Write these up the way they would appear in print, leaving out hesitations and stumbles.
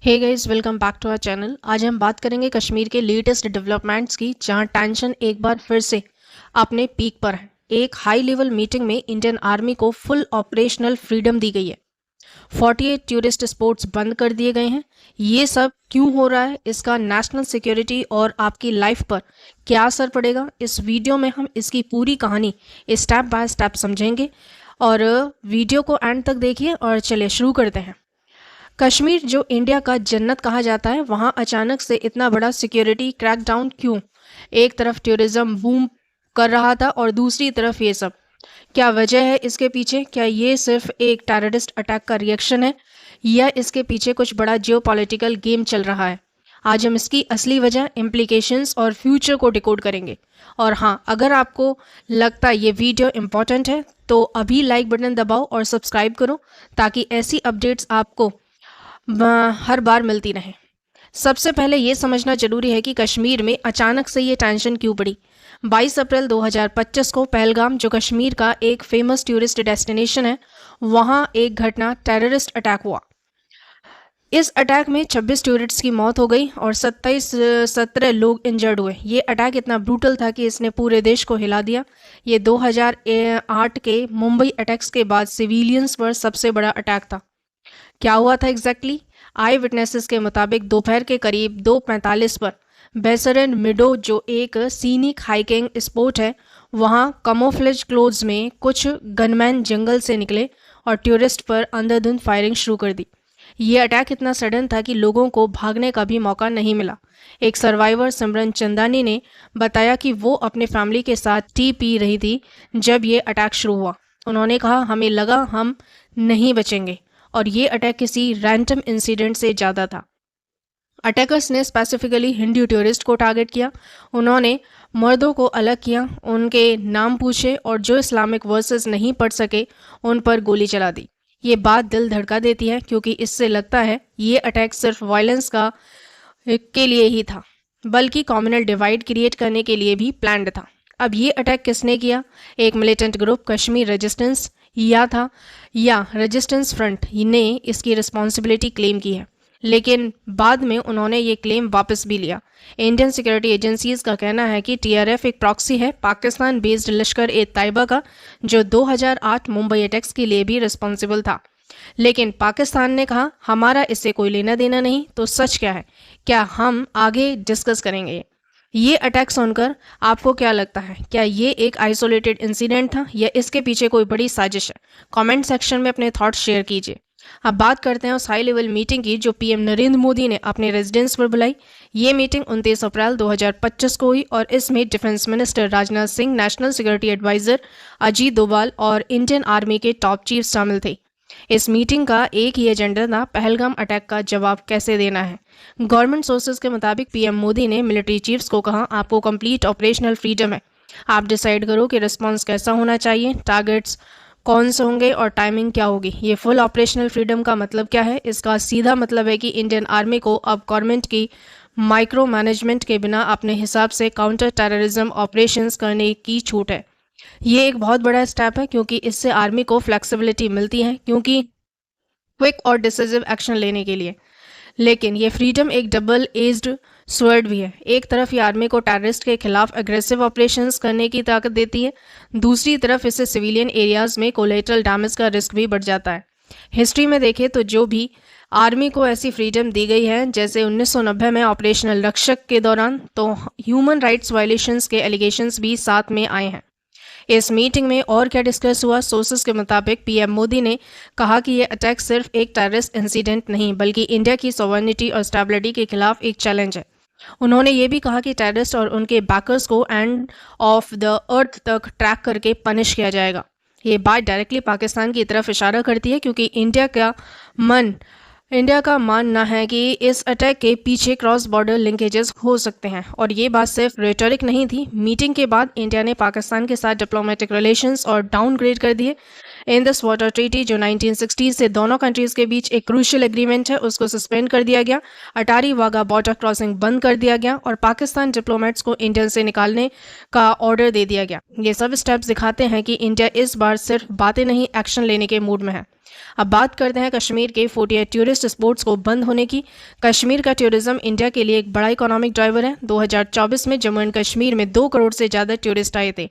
Hey guys, welcome back to our channel. आज हम बात करेंगे कश्मीर के लेटेस्ट डेवलपमेंट्स की, जहां टेंशन एक बार फिर से अपने पीक पर है। एक हाई लेवल मीटिंग में इंडियन आर्मी को फुल ऑपरेशनल फ्रीडम दी गई है। 48 टूरिस्ट स्पॉट्स बंद कर दिए गए हैं। ये सब क्यों हो रहा है, इसका नेशनल सिक्योरिटी और आपकी लाइफ पर क्या असर पड़ेगा, इस वीडियो में हम इसकी पूरी कहानी स्टेप बाय स्टेप समझेंगे। और वीडियो को एंड तक देखिए और चलिए शुरू करते हैं। कश्मीर, जो इंडिया का जन्नत कहा जाता है, वहाँ अचानक से इतना बड़ा सिक्योरिटी क्रैकडाउन क्यों? एक तरफ टूरिज्म बूम कर रहा था और दूसरी तरफ ये सब। क्या वजह है इसके पीछे? क्या ये सिर्फ एक टेररिस्ट अटैक का रिएक्शन है या इसके पीछे कुछ बड़ा जियोपॉलिटिकल गेम चल रहा है? आज हम इसकी असली वजह, इम्प्लीकेशंस और फ्यूचर को डिकोड करेंगे। और हाँ, अगर आपको लगता है ये वीडियो इम्पोर्टेंट है तो अभी लाइक बटन दबाओ और सब्सक्राइब करो, ताकि ऐसी अपडेट्स आपको हर बार मिलती रहे। सबसे पहले ये समझना जरूरी है कि कश्मीर में अचानक से ये टेंशन क्यों पड़ी। 22 अप्रैल 2025 को पहलगाम, जो कश्मीर का एक फेमस टूरिस्ट डेस्टिनेशन है, वहाँ एक घटना टेररिस्ट अटैक हुआ। इस अटैक में 26 टूरिस्ट्स की मौत हो गई और 17 लोग इंजर्ड हुए। ये अटैक इतना ब्रूटल था कि इसने पूरे देश को हिला दिया। ये 2008 के मुंबई अटैक्स के बाद सिविलियंस पर सबसे बड़ा अटैक था। क्या हुआ था एग्जैक्टली? आई विटनेसेस के मुताबिक दोपहर के करीब 2:45 पर बेसरन मिडो, जो एक सीनिक हाइकिंग स्पॉट है, वहां कमोफ्लेज क्लोथ्स में कुछ गनमैन जंगल से निकले और टूरिस्ट पर अंधाधुंध फायरिंग शुरू कर दी। ये अटैक इतना सडन था कि लोगों को भागने का भी मौका नहीं मिला। एक सर्वाइवर, सिमरन चंदानी, ने बताया कि वो अपने फैमिली के साथ टी पी रही थी जब ये अटैक शुरू हुआ। उन्होंने कहा, हमें लगा हम नहीं बचेंगे, और ये अटैक किसी रैंडम इंसिडेंट से ज़्यादा था। अटैकर्स ने स्पेसिफिकली हिंदू टूरिस्ट को टारगेट किया। उन्होंने मर्दों को अलग किया, उनके नाम पूछे और जो इस्लामिक वर्सेस नहीं पढ़ सके उन पर गोली चला दी। ये बात दिल धड़का देती है, क्योंकि इससे लगता है ये अटैक सिर्फ वायलेंस के लिए ही था, बल्कि कम्युनल डिवाइड क्रिएट करने के लिए भी प्लान्ड था। अब ये अटैक किसने किया? एक मिलिटेंट ग्रुप, कश्मीर रेजिस्टेंस या रेजिस्टेंस फ्रंट ने इसकी रिस्पॉन्सिबिलिटी क्लेम की है, लेकिन बाद में उन्होंने ये क्लेम वापस भी लिया। इंडियन सिक्योरिटी एजेंसीज का कहना है कि टीआरएफ एक प्रॉक्सी है पाकिस्तान बेस्ड लश्कर ए तैयबा का, जो 2008 मुंबई अटैक्स के लिए भी रिस्पॉन्सिबल था। लेकिन पाकिस्तान ने कहा, हमारा इससे कोई लेना देना नहीं। तो सच क्या है, क्या हम आगे डिस्कस करेंगे। ये अटैक सुनकर आपको क्या लगता है? क्या ये एक आइसोलेटेड इंसिडेंट था या इसके पीछे कोई बड़ी साजिश है? कमेंट सेक्शन में अपने थॉट्स शेयर कीजिए। अब बात करते हैं उस हाई लेवल मीटिंग की जो पीएम नरेंद्र मोदी ने अपने रेजिडेंस पर बुलाई। ये मीटिंग 29 अप्रैल 2025 को हुई और इसमें defence minister Rajnath Singh, national security adviser Ajit Doval और इंडियन आर्मी के टॉप चीफ शामिल थे। इस मीटिंग का एक ही एजेंडा था, पहलगाम अटैक का जवाब कैसे देना है। गवर्नमेंट सोर्सेज के मुताबिक पीएम मोदी ने मिलिट्री चीफ्स को कहा, आपको कंप्लीट ऑपरेशनल फ्रीडम है, आप डिसाइड करो कि रिस्पांस कैसा होना चाहिए, टारगेट्स कौन से होंगे और टाइमिंग क्या होगी। ये फुल ऑपरेशनल फ्रीडम का मतलब क्या है? इसका सीधा मतलब है कि इंडियन आर्मी को अब गवर्नमेंट की माइक्रो मैनेजमेंट के बिना अपने हिसाब से काउंटर टेररिज्म ऑपरेशंस करने की छूट है। ये एक बहुत बड़ा स्टेप है, क्योंकि इससे आर्मी को फ्लेक्सिबिलिटी मिलती है क्योंकि क्विक और डिसिसिव एक्शन लेने के लिए। लेकिन ये फ्रीडम एक डबल एज्ड स्वर्ड भी है। एक तरफ ये आर्मी को टेररिस्ट के खिलाफ एग्रेसिव ऑपरेशंस करने की ताकत देती है, दूसरी तरफ इससे सिविलियन एरियाज में कोलेटरल डैमेज का रिस्क भी बढ़ जाता है। हिस्ट्री में देखें तो जो भी आर्मी को ऐसी फ्रीडम दी गई है, जैसे 1990 में ऑपरेशनल रक्षक के दौरान, तो ह्यूमन राइट्स वायलेशंस के एलिगेशंस भी साथ में आए हैं। इस मीटिंग में और क्या डिस्कस हुआ? सोर्सेस के मुताबिक पीएम मोदी ने कहा कि यह अटैक सिर्फ एक टेररिस्ट इंसिडेंट नहीं, बल्कि इंडिया की सॉवरेनिटी और स्टेबिलिटी के खिलाफ एक चैलेंज है। उन्होंने ये भी कहा कि टेररिस्ट और उनके बैकर्स को एंड ऑफ द अर्थ तक ट्रैक करके पनिश किया जाएगा। ये बात डायरेक्टली पाकिस्तान की तरफ इशारा करती है, क्योंकि इंडिया का मानना है कि इस अटैक के पीछे क्रॉस बॉर्डर लिंकेजेस हो सकते हैं। और ये बात सिर्फ रेटोरिक नहीं थी। मीटिंग के बाद इंडिया ने पाकिस्तान के साथ डिप्लोमेटिक रिलेशंस और डाउनग्रेड कर दिए। इंडस वाटर ट्रीटी, जो 1960 से दोनों कंट्रीज के बीच एक क्रूशियल एग्रीमेंट है, उसको सस्पेंड कर दिया गया। अटारी वाघा बॉर्डर क्रॉसिंग बंद कर दिया गया और पाकिस्तान डिप्लोमेट्स को इंडिया से निकालने का ऑर्डर दे दिया गया। ये सब स्टेप्स दिखाते हैं कि इंडिया इस बार सिर्फ बातें नहीं, एक्शन लेने के मूड में है। अब बात करते हैं कश्मीर के 48 टूरिस्ट स्पॉट्स को बंद होने की। कश्मीर का टूरिज्म इंडिया के लिए एक बड़ा इकोनॉमिक ड्राइवर है। 2024 में जम्मू एंड कश्मीर में 2 करोड़ से ज़्यादा टूरिस्ट आए थे।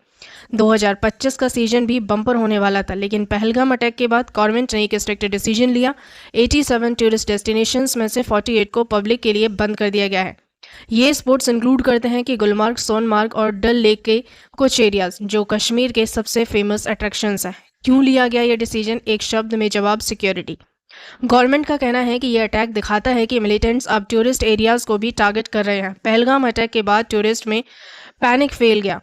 2025 का सीजन भी बम्पर होने वाला था, लेकिन पहलगाम अटैक के बाद गवर्नमेंट ने एक स्ट्रिक्ट डिसीजन लिया। 87 टूरिस्ट डेस्टिनेशंस में से 48 को पब्लिक के लिए बंद कर दिया गया है। ये स्पॉट्स इंक्लूड करते हैं कि गुलमर्ग, सोनमार्ग और डल लेक के कुछ एरियाज, जो कश्मीर के सबसे फेमस अट्रैक्शंस हैं। क्यों लिया गया ये डिसीजन? एक शब्द में जवाब, सिक्योरिटी। गवर्नमेंट का कहना है कि यह अटैक दिखाता है कि मिलिटेंट्स अब टूरिस्ट एरियाज को भी टारगेट कर रहे हैं। पहलगाम अटैक के बाद टूरिस्ट में पैनिक फैल गया।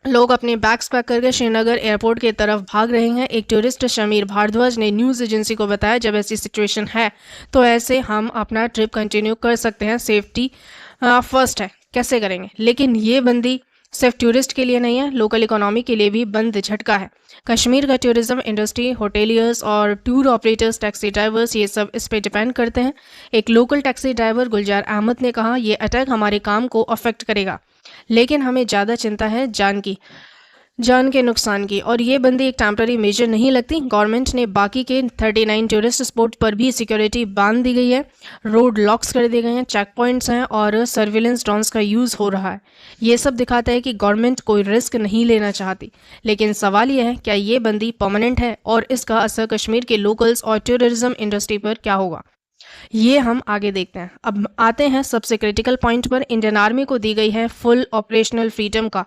लोग अपने बैग्स पैक करके श्रीनगर एयरपोर्ट की तरफ भाग रहे हैं। एक टूरिस्ट शमीर भारद्वाज ने न्यूज़ एजेंसी को बताया, जब ऐसी सिचुएशन है तो ऐसे हम अपना ट्रिप कंटिन्यू कर सकते हैं। सेफ्टी फर्स्ट है, कैसे करेंगे? लेकिन ये बंदी सिर्फ टूरिस्ट के लिए नहीं है, लोकल इकोनॉमी के लिए भी बंद झटका है। कश्मीर का टूरिज्म इंडस्ट्री, होटेलियर्स और टूर ऑपरेटर्स, टैक्सी ड्राइवर्स, ये सब इस पे डिपेंड करते हैं। एक लोकल टैक्सी ड्राइवर गुलजार अहमद ने कहा, ये अटैक हमारे काम को अफेक्ट करेगा, लेकिन हमें ज़्यादा चिंता है जान के नुकसान की, और ये बंदी एक टेम्पररी मेजर नहीं लगती। गवर्नमेंट ने बाकी के 39 टूरिस्ट स्पॉट पर भी सिक्योरिटी बांध दी गई है। रोड लॉक्स कर दिए गए हैं, चेक पॉइंट्स हैं और सर्विलेंस ड्रोन्स का यूज़ हो रहा है। ये सब दिखाता है कि गवर्नमेंट कोई रिस्क नहीं लेना चाहती। लेकिन सवाल यह है, क्या ये बंदी परमानेंट है और इसका असर कश्मीर के लोकल्स और टूरिज्म इंडस्ट्री पर क्या होगा? ये हम आगे देखते हैं। अब आते हैं सबसे क्रिटिकल पॉइंट पर। इंडियन आर्मी को दी गई है फुल ऑपरेशनल फ्रीडम का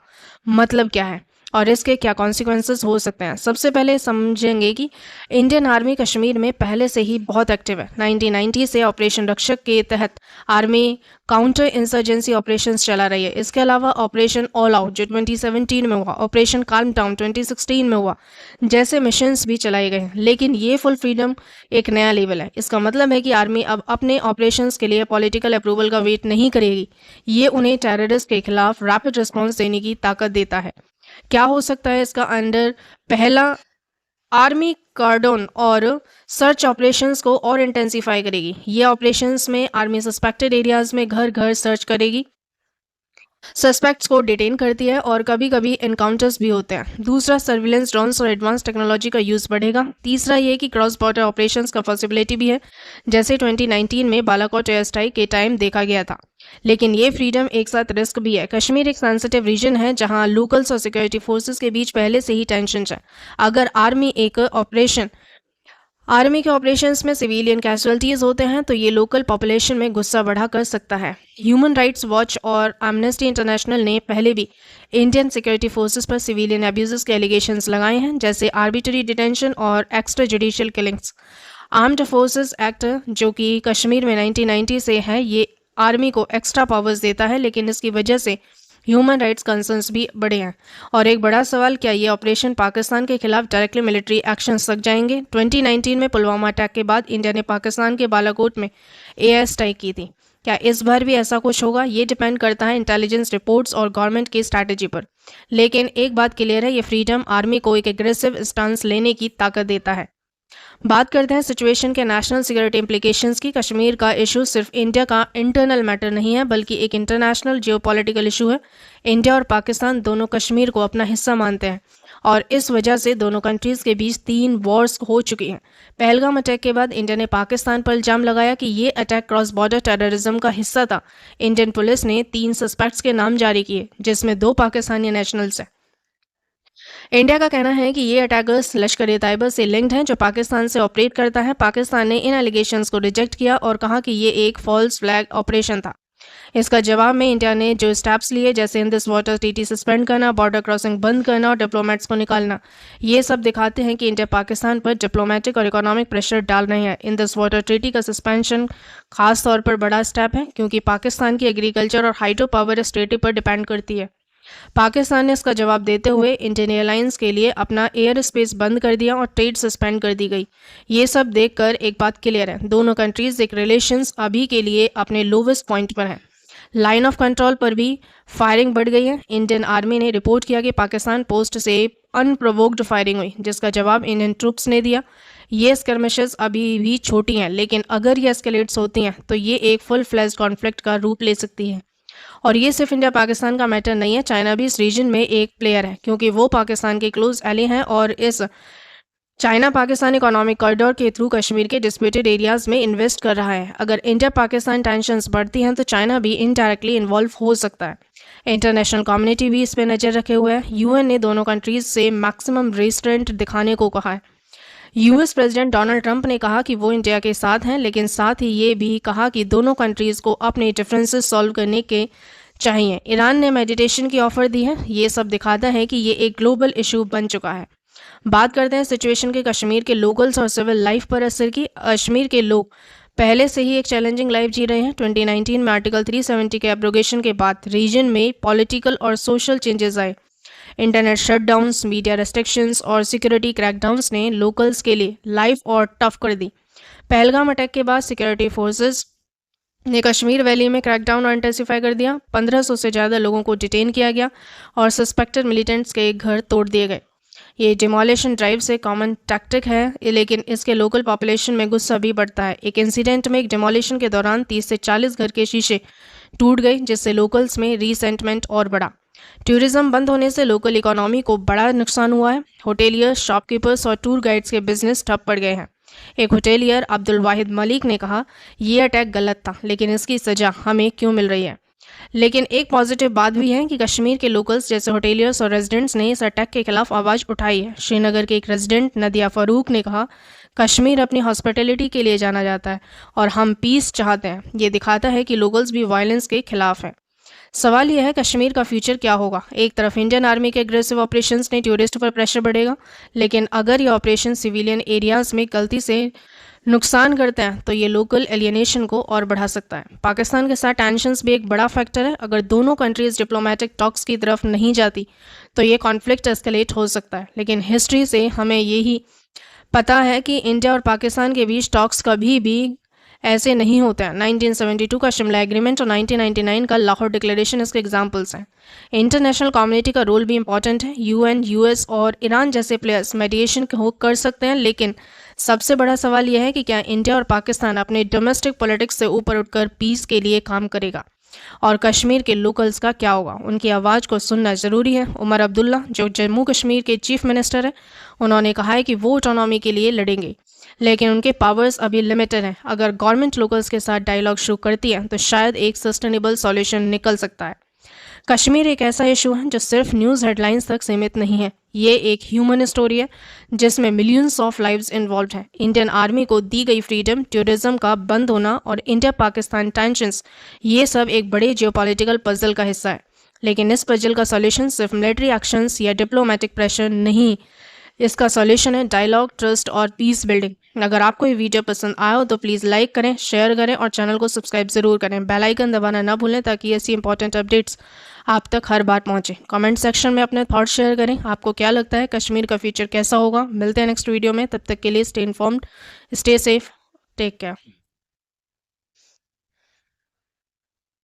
मतलब क्या है और इसके क्या कॉन्सिक्वेंसेस हो सकते हैं। सबसे पहले समझेंगे कि इंडियन आर्मी कश्मीर में पहले से ही बहुत एक्टिव है। 1990 से ऑपरेशन रक्षक के तहत आर्मी काउंटर इंसर्जेंसी ऑपरेशंस चला रही है। इसके अलावा ऑपरेशन ऑल आउट जो 2017 में हुआ, ऑपरेशन काल्म डाउन 2016 में हुआ, जैसे मिशंस भी चलाए गए हैं। लेकिन ये फुल फ्रीडम एक नया लेवल है। इसका मतलब है कि आर्मी अब अपने ऑपरेशंस के लिए पॉलिटिकल अप्रूवल का वेट नहीं करेगी। ये उन्हें टेररिस्ट के खिलाफ रैपिड रिस्पॉन्स देने की ताकत देता है। क्या हो सकता है इसका अंडर? पहला, आर्मी कार्डन और सर्च ऑपरेशंस को और इंटेंसिफाई करेगी। ये ऑपरेशंस में आर्मी सस्पेक्टेड एरियाज में घर घर सर्च करेगी, सस्पेक्ट्स को डिटेन करती है और कभी कभी एनकाउंटर्स भी होते हैं। दूसरा, सर्विलेंस ड्रोन्स और एडवांस टेक्नोलॉजी का यूज़ बढ़ेगा। तीसरा ये कि क्रॉस बॉर्डर ऑपरेशंस का पॉसिबिलिटी भी है, जैसे 2019 में बालाकोट एयर स्ट्राइक के टाइम देखा गया था। लेकिन ये फ्रीडम एक साथ रिस्क भी है। कश्मीर एक सेंसिटिव रीजन है जहां लोकल्स और सिक्योरिटी फोर्सेस के बीच पहले से ही टेंशन है। अगर आर्मी के ऑपरेशंस में सिविलियन कैजुअलिटीज होते हैं तो ये लोकल पॉपुलेशन में गुस्सा बढ़ा कर सकता है। ह्यूमन राइट्स वॉच और एमनेस्टी इंटरनेशनल ने पहले भी इंडियन सिक्योरिटी फोर्सेस पर सिविलियन अब्यूजेस के एलिगेशंस लगाए हैं, जैसे आर्बिट्री डिटेंशन और extra judicial killings. Armed forces act जो कि कश्मीर में 1990 से है, ये आर्मी को एक्स्ट्रा पावर्स देता है, लेकिन इसकी वजह से ह्यूमन राइट्स कंसर्न्स भी बढ़े हैं। और एक बड़ा सवाल, क्या ये ऑपरेशन पाकिस्तान के खिलाफ डायरेक्टली मिलिट्री एक्शंस तक जाएंगे? 2019 में पुलवामा अटैक के बाद इंडिया ने पाकिस्तान के बालाकोट में एयर स्ट्राइक की थी। क्या इस बार भी ऐसा कुछ होगा? ये डिपेंड करता है इंटेलिजेंस रिपोर्ट्स और गवर्नमेंट की स्ट्रैटेजी पर। लेकिन एक बात क्लियर है, ये फ्रीडम आर्मी को एक एग्रेसिव स्टांस लेने की ताकत देता है। बात करते हैं सिचुएशन के नेशनल सिक्योरिटी इम्प्लीकेशंस की। कश्मीर का इशू सिर्फ इंडिया का इंटरनल मैटर नहीं है, बल्कि एक इंटरनेशनल जियोपॉलिटिकल इशू है। इंडिया और पाकिस्तान दोनों कश्मीर को अपना हिस्सा मानते हैं और इस वजह से दोनों कंट्रीज के बीच 3 वॉर्स हो चुकी हैं। पहलगाम अटैक के बाद इंडिया ने पाकिस्तान पर इल्जाम लगाया कि ये अटैक क्रॉस बॉर्डर टेररिज्म का हिस्सा था। इंडियन पुलिस ने 3 सस्पेक्ट्स के नाम जारी किए, जिसमें 2 पाकिस्तानी नेशनल्स हैं। इंडिया का कहना है कि ये अटैकर्स लश्कर-ए-तैयबा से लिंक्ड हैं, जो पाकिस्तान से ऑपरेट करता है। पाकिस्तान ने इन एलिगेशंस को रिजेक्ट किया और कहा कि ये एक फॉल्स फ्लैग ऑपरेशन था। इसका जवाब में इंडिया ने जो स्टेप्स लिए, जैसे इंदिस वाटर ट्रीटी सस्पेंड करना, बॉर्डर क्रॉसिंग बंद करना और डिप्लोमेट्स को निकालना, ये सब दिखाते हैं कि इंडिया पाकिस्तान पर डिप्लोमेटिक और इकोनॉमिक प्रेशर डाल रहे हैं। इंदिस वाटर ट्रीटी का सस्पेंशन खास तौर पर बड़ा स्टेप है, क्योंकि पाकिस्तान की एग्रीकल्चर और हाइड्रो पावर स्टेट पर डिपेंड करती है। पाकिस्तान ने इसका जवाब देते हुए इंडियन एयरलाइंस के लिए अपना एयर स्पेस बंद कर दिया और ट्रेड सस्पेंड कर दी गई। ये सब देखकर एक बात क्लियर है, दोनों कंट्रीज एक रिलेशंस अभी के लिए अपने लोवेस्ट पॉइंट पर हैं। लाइन ऑफ कंट्रोल पर भी फायरिंग बढ़ गई है। इंडियन आर्मी ने रिपोर्ट किया कि पाकिस्तान पोस्ट से अनप्रोवोक्ड फायरिंग हुई, जिसका जवाब इंडियन ट्रूप्स ने दिया। ये स्कर्मिशेस अभी भी छोटी हैं, लेकिन अगर ये एस्केलेट्स होती हैं तो ये एक फुल फ्लैश कॉन्फ्लिक्ट का रूप ले सकती है। और ये सिर्फ इंडिया पाकिस्तान का मैटर नहीं है, चाइना भी इस रीजन में एक प्लेयर है, क्योंकि वो पाकिस्तान के क्लोज एली हैं और इस चाइना पाकिस्तान इकोनॉमिक कॉरिडोर के थ्रू कश्मीर के डिस्प्यूटेड एरियाज में इन्वेस्ट कर रहा है। अगर इंडिया पाकिस्तान टेंशन्स बढ़ती हैं तो चाइना भी इनडायरेक्टली इन्वॉल्व हो सकता है। इंटरनेशनल कम्युनिटी भी इस पर नज़र रखे हुए है। यूएन ने दोनों कंट्रीज से मैक्सिमम रेस्ट्रेंट दिखाने को कहा है। यूएस प्रेसिडेंट डोनाल्ड ट्रंप ने कहा कि वो इंडिया के साथ हैं, लेकिन साथ ही ये भी कहा कि दोनों कंट्रीज को अपने डिफरेंसेस सॉल्व करने के चाहिए। ईरान ने मेडिटेशन की ऑफर दी है। ये सब दिखाता है कि ये एक ग्लोबल इशू बन चुका है। बात करते हैं सिचुएशन के कश्मीर के लोकल्स और सिविल लाइफ पर असर की। कश्मीर के लोग पहले से ही एक चैलेंजिंग लाइफ जी रहे हैं। 2019 में आर्टिकल 370 के एब्रोगेशन के बाद रीजन में पॉलिटिकल और सोशल चेंजेस आए। इंटरनेट शटडाउन्स, मीडिया रेस्ट्रिक्शंस और सिक्योरिटी क्रैकडाउन्स ने लोकल्स के लिए लाइफ और टफ कर दी। पहलगाम अटैक के बाद सिक्योरिटी फोर्सेस ने कश्मीर वैली में क्रैकडाउन और इंटेंसिफाई कर दिया। 1500 से ज़्यादा लोगों को डिटेन किया गया और सस्पेक्टेड मिलिटेंट्स के घर तोड़ दिए गए। ये डिमोलिशन ड्राइव से कॉमन टैक्टिक है, लेकिन इसके लोकल पॉपुलेशन में गुस्सा भी बढ़ता है। एक इंसिडेंट में एक डिमोलिशन के दौरान 30 से 40 घर के शीशे टूट गए, जिससे लोकल्स में रीसेंटमेंट और बढ़ा। टूरिज्म बंद होने से लोकल इकोनॉमी को बड़ा नुकसान हुआ है। होटेलियर्स, शॉपकीपर्स और टूर गाइड्स के बिजनेस ठप पड़ गए हैं। एक होटेलियर अब्दुल वाहिद मलिक ने कहा, ये अटैक गलत था, लेकिन इसकी सजा हमें क्यों मिल रही है। लेकिन एक पॉजिटिव बात भी है कि कश्मीर के लोकल्स जैसे होटेलियर्स और रेजिडेंट्स ने इस अटैक के खिलाफ आवाज़ उठाई है। श्रीनगर के एक रेजिडेंट नदिया फ़ारूक ने कहा, कश्मीर अपनी हॉस्पिटैलिटी के लिए जाना जाता है और हम पीस चाहते हैं। ये दिखाता है कि लोकल्स भी वायलेंस के खिलाफ हैं। सवाल यह है, कश्मीर का फ्यूचर क्या होगा। एक तरफ इंडियन आर्मी के एग्रेसिव ऑपरेशंस ने टूरिस्ट पर प्रेशर बढ़ेगा, लेकिन अगर ये ऑपरेशन सिविलियन एरियाज में गलती से नुकसान करते हैं तो ये लोकल एलियनेशन को और बढ़ा सकता है। पाकिस्तान के साथ टेंशन्स भी एक बड़ा फैक्टर है। अगर दोनों कंट्रीज डिप्लोमेटिक टॉक्स की तरफ नहीं जाती तो ये कॉन्फ्लिक्ट एस्केलेट हो सकता है। लेकिन हिस्ट्री से हमें यही पता है कि इंडिया और पाकिस्तान के बीच टॉक्स कभी भी ऐसे नहीं होते हैं। 1972 का शिमला एग्रीमेंट और 1999 का लाहौर डिक्लेरेशन इसके एग्जाम्पल्स हैं। इंटरनेशनल कम्युनिटी का रोल भी इंपॉर्टेंट है। यूएन, यूएस और ईरान जैसे प्लेयर्स मेडिएशन कर सकते हैं, लेकिन सबसे बड़ा सवाल यह है कि क्या इंडिया और पाकिस्तान अपने डोमेस्टिक पॉलिटिक्स से ऊपर उठकर पीस के लिए काम करेगा, और कश्मीर के लोकल्स का क्या होगा। उनकी आवाज़ को सुनना ज़रूरी है। उमर अब्दुल्ला, जो जम्मू कश्मीर के चीफ मिनिस्टर हैं, उन्होंने कहा है कि वो ऑटोनॉमी के लिए लड़ेंगे, लेकिन उनके पावर्स अभी लिमिटेड हैं। अगर गवर्नमेंट लोकल्स के साथ डायलॉग शुरू करती है तो शायद एक सस्टेनेबल सॉल्यूशन निकल सकता है। कश्मीर एक ऐसा इशू है जो सिर्फ न्यूज़ हेडलाइंस तक सीमित नहीं है। ये एक ह्यूमन स्टोरी है जिसमें मिलियंस ऑफ लाइव्स इन्वॉल्व हैं। इंडियन आर्मी को दी गई फ्रीडम, टूरिज्म का बंद होना और इंडिया पाकिस्तान टेंशंस, ये सब एक बड़े जियोपॉलिटिकल पजल का हिस्सा है। लेकिन इस पजल का सॉल्यूशन सिर्फ मिलिट्री एक्शंस या डिप्लोमेटिक प्रेशर नहीं, इसका सॉल्यूशन है डायलॉग, ट्रस्ट और पीस बिल्डिंग। अगर आपको ये वीडियो पसंद आया हो तो प्लीज़ लाइक करें, शेयर करें और चैनल को सब्सक्राइब ज़रूर करें। बेल आइकन दबाना ना भूलें ताकि ऐसी इंपॉर्टेंट अपडेट्स आप तक हर बार पहुंचे। कमेंट सेक्शन में अपने थॉट्स शेयर करें। आपको क्या लगता है कश्मीर का फ्यूचर कैसा होगा। मिलते हैं नेक्स्ट वीडियो में, तब तक के लिए stay informed, stay safe, take care.